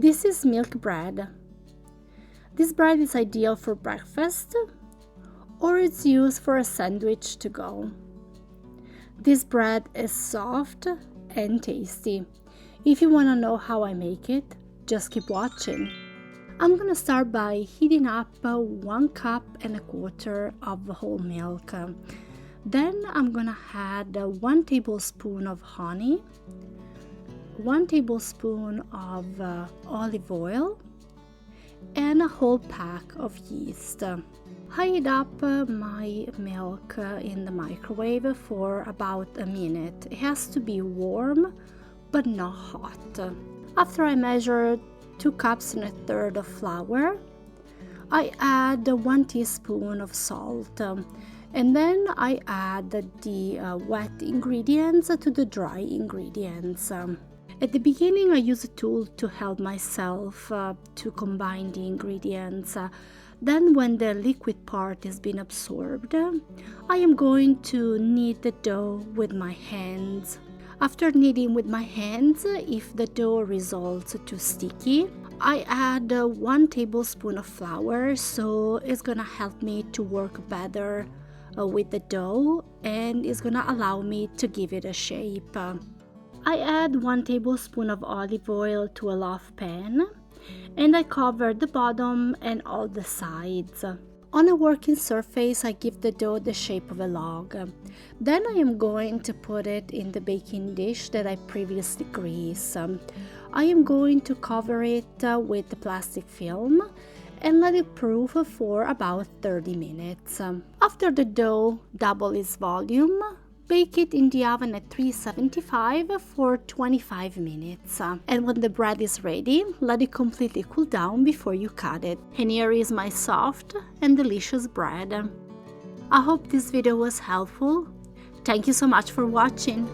This is milk bread. This bread is ideal for breakfast or it's used for a sandwich to go. This bread is soft and tasty. If you want to know how I make it, just keep watching. I'm gonna start by heating up 1 cup and a quarter of whole milk. Then I'm gonna add 1 tablespoon of honey, 1 tablespoon of olive oil, and a whole pack of yeast. I heat up my milk in the microwave for about a minute. It has to be warm but not hot. After I measure 2 cups and a third of flour, I add 1 teaspoon of salt, and then I add the wet ingredients to the dry ingredients. At the beginning, I use a tool to help myself to combine the ingredients. Then when the liquid part has been absorbed, I am going to knead the dough with my hands. After kneading with my hands, if the dough results too sticky, I add 1 tablespoon of flour, so it's gonna help me to work better with the dough and it's gonna allow me to give it a shape. I add 1 tablespoon of olive oil to a loaf pan and I cover the bottom and all the sides. On a working surface, I give the dough the shape of a log. Then I am going to put it in the baking dish that I previously greased. I am going to cover it with the plastic film and let it proof for about 30 minutes. After the dough double its volume, bake it in the oven at 375 for 25 minutes. And when the bread is ready, let it completely cool down before you cut it. And here is my soft and delicious bread. I hope this video was helpful. Thank you so much for watching.